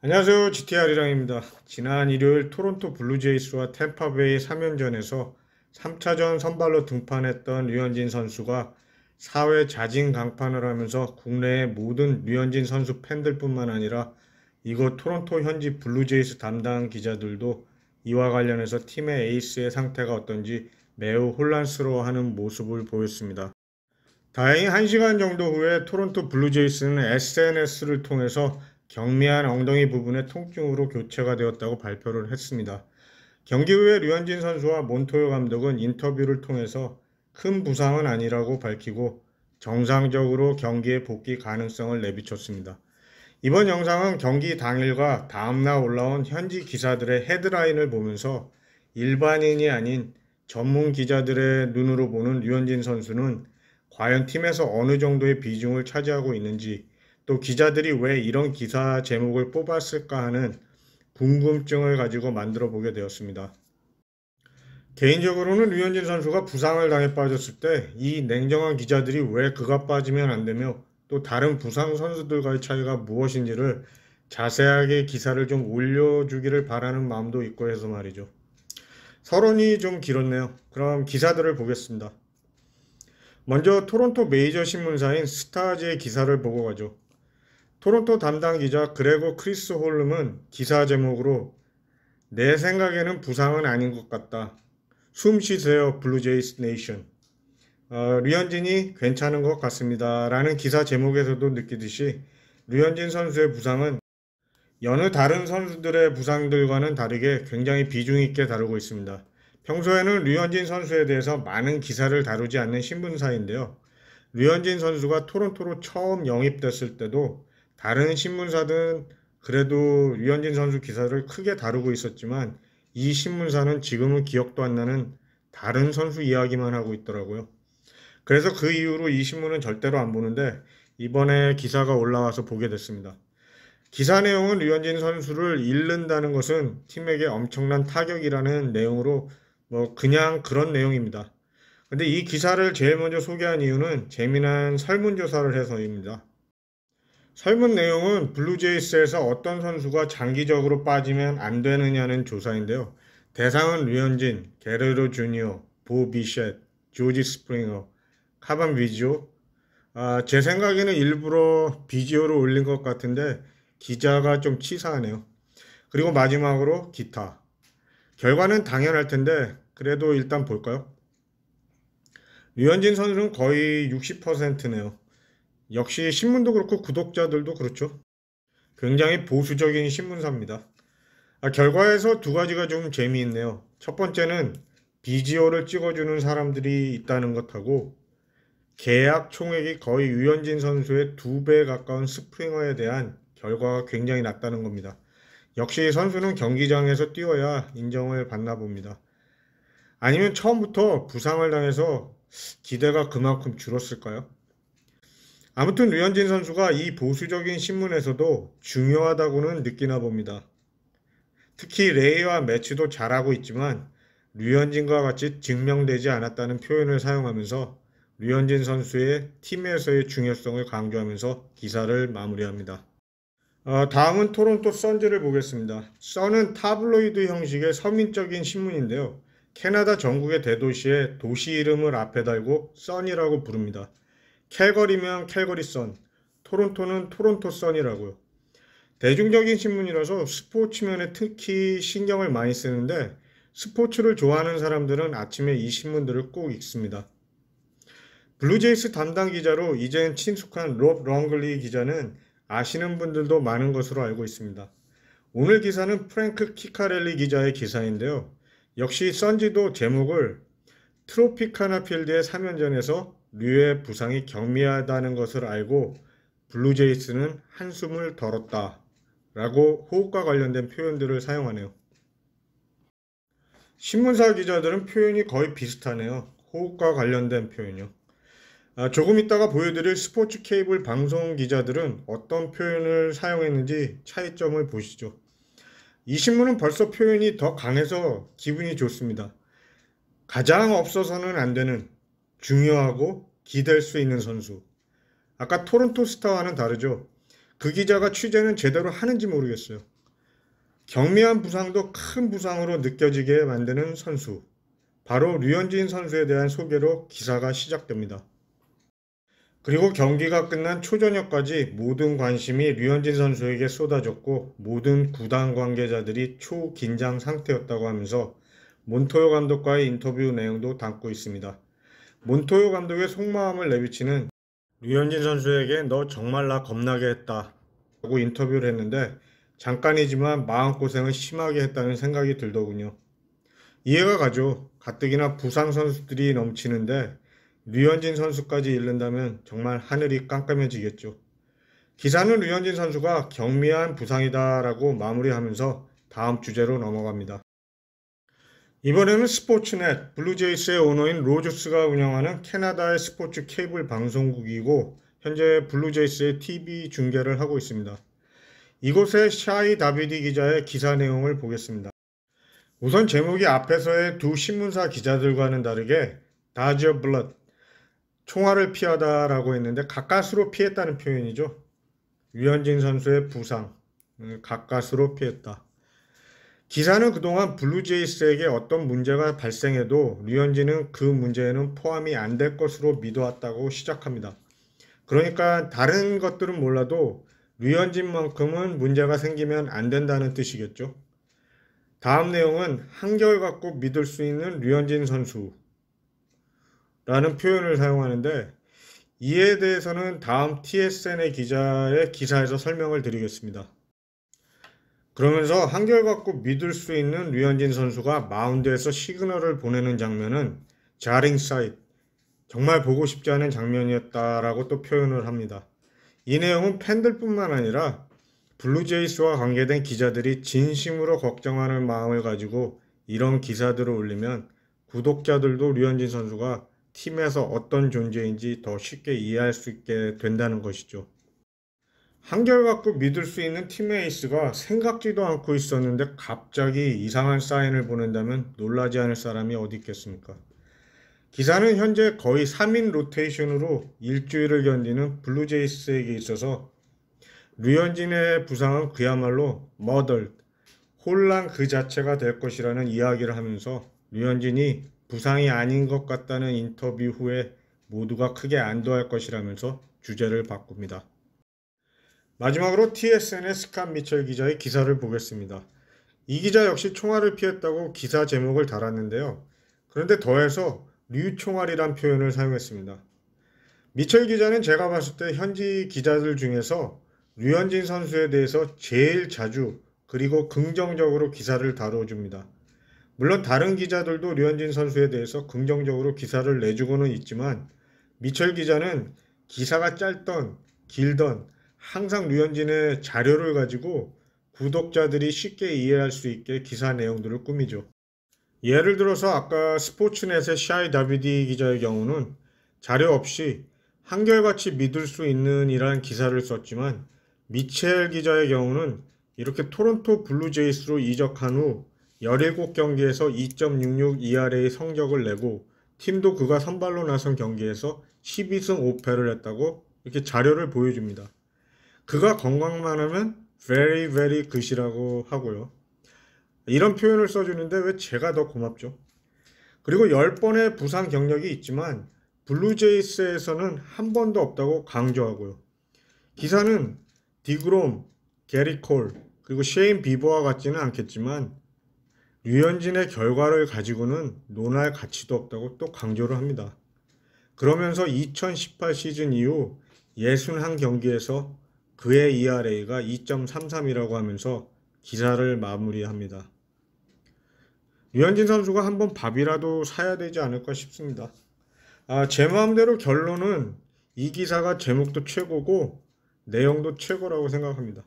안녕하세요. GTR이랑입니다. 지난 일요일 토론토 블루제이스와 템파베이 3연전에서 3차전 선발로 등판했던 류현진 선수가 4회 자진 강판을 하면서 국내의 모든 류현진 선수 팬들뿐만 아니라 이곳 토론토 현지 블루제이스 담당 기자들도 이와 관련해서 팀의 에이스의 상태가 어떤지 매우 혼란스러워하는 모습을 보였습니다. 다행히 1시간 정도 후에 토론토 블루제이스는 SNS를 통해서 경미한 엉덩이 부분의 통증으로 교체가 되었다고 발표를 했습니다. 경기 후에 류현진 선수와 몬토요 감독은 인터뷰를 통해서 큰 부상은 아니라고 밝히고 정상적으로 경기에 복귀 가능성을 내비쳤습니다. 이번 영상은 경기 당일과 다음날 올라온 현지 기사들의 헤드라인을 보면서 일반인이 아닌 전문 기자들의 눈으로 보는 류현진 선수는 과연 팀에서 어느 정도의 비중을 차지하고 있는지, 또 기자들이 왜 이런 기사 제목을 뽑았을까 하는 궁금증을 가지고 만들어 보게 되었습니다. 개인적으로는 류현진 선수가 부상을 당해 빠졌을 때 이 냉정한 기자들이 왜 그가 빠지면 안 되며 또 다른 부상 선수들과의 차이가 무엇인지를 자세하게 기사를 좀 올려주기를 바라는 마음도 있고 해서 말이죠. 서론이 좀 길었네요. 그럼 기사들을 보겠습니다. 먼저 토론토 메이저 신문사인 스타즈의 기사를 보고 가죠. 토론토 담당 기자 그레고 크리스 홀름은 기사 제목으로 내 생각에는 부상은 아닌 것 같다. 숨 쉬세요 블루제이스 네이션. 류현진이 괜찮은 것 같습니다. 라는 기사 제목에서도 느끼듯이 류현진 선수의 부상은 여느 다른 선수들의 부상들과는 다르게 굉장히 비중 있게 다루고 있습니다. 평소에는 류현진 선수에 대해서 많은 기사를 다루지 않는 신문사인데요. 류현진 선수가 토론토로 처음 영입됐을 때도 다른 신문사들은 그래도 류현진 선수 기사를 크게 다루고 있었지만 이 신문사는 지금은 기억도 안 나는 다른 선수 이야기만 하고 있더라고요. 그래서 그 이후로 이 신문은 절대로 안 보는데 이번에 기사가 올라와서 보게 됐습니다. 기사 내용은 류현진 선수를 잃는다는 것은 팀에게 엄청난 타격이라는 내용으로 그냥 그런 내용입니다. 근데 이 기사를 제일 먼저 소개한 이유는 재미난 설문조사를 해서입니다. 설문 내용은 블루제이스에서 어떤 선수가 장기적으로 빠지면 안 되느냐는 조사인데요. 대상은 류현진, 게르로 주니어, 보 비셋, 조지 스프링어, 카반 비지오. 제 생각에는 일부러 비지오를 올린 것 같은데 기자가 좀 치사하네요. 그리고 마지막으로 기타. 결과는 당연할 텐데 그래도 일단 볼까요? 류현진 선수는 거의 60%네요. 역시 신문도 그렇고 구독자들도 그렇죠. 굉장히 보수적인 신문사입니다. 결과에서 두 가지가 좀 재미있네요. 첫 번째는 비지오를 찍어주는 사람들이 있다는 것하고 계약 총액이 거의 류현진 선수의 2배 가까운 스프링어에 대한 결과가 굉장히 낮다는 겁니다. 역시 선수는 경기장에서 뛰어야 인정을 받나 봅니다. 아니면 처음부터 부상을 당해서 기대가 그만큼 줄었을까요? 아무튼 류현진 선수가 이 보수적인 신문에서도 중요하다고는 느끼나 봅니다. 특히 레이와 매치도 잘하고 있지만 류현진과 같이 증명되지 않았다는 표현을 사용하면서 류현진 선수의 팀에서의 중요성을 강조하면서 기사를 마무리합니다. 다음은 토론토 선즈를 보겠습니다. 선은 타블로이드 형식의 서민적인 신문인데요. 캐나다 전국의 대도시에 도시 이름을 앞에 달고 선이라고 부릅니다. 캘거리면 캘거리 선, 토론토는 토론토 선이라고요. 대중적인 신문이라서 스포츠면에 특히 신경을 많이 쓰는데 스포츠를 좋아하는 사람들은 아침에 이 신문들을 꼭 읽습니다. 블루제이스 담당 기자로 이젠 친숙한 롭 렁글리 기자는 아시는 분들도 많은 것으로 알고 있습니다. 오늘 기사는 프랭크 키카렐리 기자의 기사인데요. 역시 선지도 제목을 트로피카나 필드의 3연전에서 류의 부상이 경미하다는 것을 알고 블루제이스는 한숨을 덜었다 라고 호흡과 관련된 표현들을 사용하네요. 신문사 기자들은 표현이 거의 비슷하네요. 호흡과 관련된 표현이요. 조금 이따가 보여드릴 스포츠 케이블 방송 기자들은 어떤 표현을 사용했는지 차이점을 보시죠. 이 신문은 벌써 표현이 더 강해서 기분이 좋습니다. 가장 없어서는 안 되는 중요하고 기댈 수 있는 선수. 아까 토론토 스타와는 다르죠. 그 기자가 취재는 제대로 하는지 모르겠어요. 경미한 부상도 큰 부상으로 느껴지게 만드는 선수. 바로 류현진 선수에 대한 소개로 기사가 시작됩니다. 그리고 경기가 끝난 초저녁까지 모든 관심이 류현진 선수에게 쏟아졌고 모든 구단 관계자들이 초긴장 상태였다고 하면서 몬토요 감독과의 인터뷰 내용도 담고 있습니다. 몬토요 감독의 속마음을 내비치는 류현진 선수에게 너 정말 나 겁나게 했다 라고 인터뷰를 했는데 잠깐이지만 마음고생을 심하게 했다는 생각이 들더군요. 이해가 가죠. 가뜩이나 부상 선수들이 넘치는데 류현진 선수까지 잃는다면 정말 하늘이 깜깜해지겠죠. 기사는 류현진 선수가 경미한 부상이다라고 마무리하면서 다음 주제로 넘어갑니다. 이번에는 스포츠넷, 블루제이스의 오너인 로저스가 운영하는 캐나다의 스포츠 케이블 방송국이고 현재 블루제이스의 TV 중계를 하고 있습니다. 이곳의 샤이 다비디 기자의 기사 내용을 보겠습니다. 우선 제목이 앞에서의 두 신문사 기자들과는 다르게 다저 블럿, 총알을 피하다라고 했는데 가까스로 피했다는 표현이죠. 류현진 선수의 부상, 가까스로 피했다. 기사는 그동안 블루제이스에게 어떤 문제가 발생해도 류현진은 그 문제에는 포함이 안 될 것으로 믿어왔다고 시작합니다. 그러니까 다른 것들은 몰라도 류현진만큼은 문제가 생기면 안 된다는 뜻이겠죠. 다음 내용은 한결같고 믿을 수 있는 류현진 선수라는 표현을 사용하는데 이에 대해서는 다음 TSN의 기자의 기사에서 설명을 드리겠습니다. 그러면서 한결같고 믿을 수 있는 류현진 선수가 마운드에서 시그널을 보내는 장면은 자링 사이트, 정말 보고 싶지 않은 장면이었다라고 또 표현을 합니다. 이 내용은 팬들뿐만 아니라 블루제이스와 관계된 기자들이 진심으로 걱정하는 마음을 가지고 이런 기사들을 올리면 구독자들도 류현진 선수가 팀에서 어떤 존재인지 더 쉽게 이해할 수 있게 된다는 것이죠. 한결같고 믿을 수 있는 팀의 에이스가 생각지도 않고 있었는데 갑자기 이상한 사인을 보낸다면 놀라지 않을 사람이 어디 있겠습니까? 기사는 현재 거의 3인 로테이션으로 일주일을 견디는 블루제이스에게 있어서 류현진의 부상은 그야말로 머덜, 혼란 그 자체가 될 것이라는 이야기를 하면서 류현진이 부상이 아닌 것 같다는 인터뷰 후에 모두가 크게 안도할 것이라면서 주제를 바꿉니다. 마지막으로 TSN의 스캇 미첼 기자의 기사를 보겠습니다. 이 기자 역시 총알을 피했다고 기사 제목을 달았는데요. 그런데 더해서 류총알이란 표현을 사용했습니다. 미첼 기자는 제가 봤을 때 현지 기자들 중에서 류현진 선수에 대해서 제일 자주 그리고 긍정적으로 기사를 다뤄줍니다. 물론 다른 기자들도 류현진 선수에 대해서 긍정적으로 기사를 내주고는 있지만 미첼 기자는 기사가 짧던 길던 항상 류현진의 자료를 가지고 구독자들이 쉽게 이해할 수 있게 기사 내용들을 꾸미죠. 예를 들어서 아까 스포츠넷의 샤이 다비디 기자의 경우는 자료 없이 한결같이 믿을 수 있는 이라는 기사를 썼지만 미첼 기자의 경우는 이렇게 토론토 블루제이스로 이적한 후 17경기에서 2.66 ERA 성적을 내고 팀도 그가 선발로 나선 경기에서 12승 5패를 했다고 이렇게 자료를 보여줍니다. 그가 건강만 하면 very very good이라고 하고요. 이런 표현을 써주는데 왜 제가 더 고맙죠? 그리고 10번의 부상 경력이 있지만 블루제이스에서는 한 번도 없다고 강조하고요. 기사는 디그롬, 게리 콜, 그리고 셰인 비버와 같지는 않겠지만 류현진의 결과를 가지고는 논할 가치도 없다고 또 강조를 합니다. 그러면서 2018 시즌 이후 61경기에서 그의 ERA가 2.33이라고 하면서 기사를 마무리합니다. 류현진 선수가 한번 밥이라도 사야 되지 않을까 싶습니다. 제 마음대로 결론은 이 기사가 제목도 최고고 내용도 최고라고 생각합니다.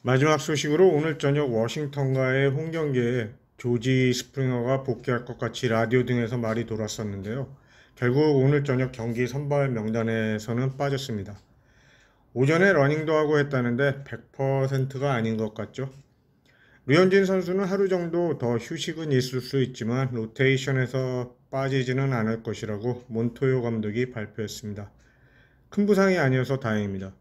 마지막 소식으로 오늘 저녁 워싱턴과의 홈경기에 조지 스프링어가 복귀할 것 같이 라디오 등에서 말이 돌았었는데요. 결국 오늘 저녁 경기 선발 명단에서는 빠졌습니다. 오전에 러닝도 하고 했다는데 100%가 아닌 것 같죠. 류현진 선수는 하루 정도 더 휴식은 있을 수 있지만 로테이션에서 빠지지는 않을 것이라고 몬토요 감독이 발표했습니다. 큰 부상이 아니어서 다행입니다.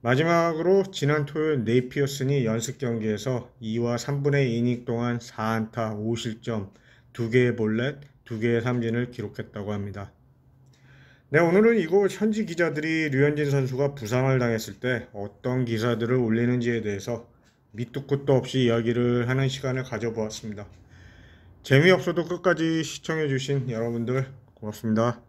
마지막으로 지난 토요일 네이피어슨이 연습 경기에서 2와 3분의 2이닝 동안 4안타 5실점, 2개의 볼넷, 2개의 삼진을 기록했다고 합니다. 네, 오늘은 이곳 현지 기자들이 류현진 선수가 부상을 당했을 때 어떤 기사들을 올리는지에 대해서 밑도 끝도 없이 이야기를 하는 시간을 가져보았습니다. 재미없어도 끝까지 시청해주신 여러분들 고맙습니다.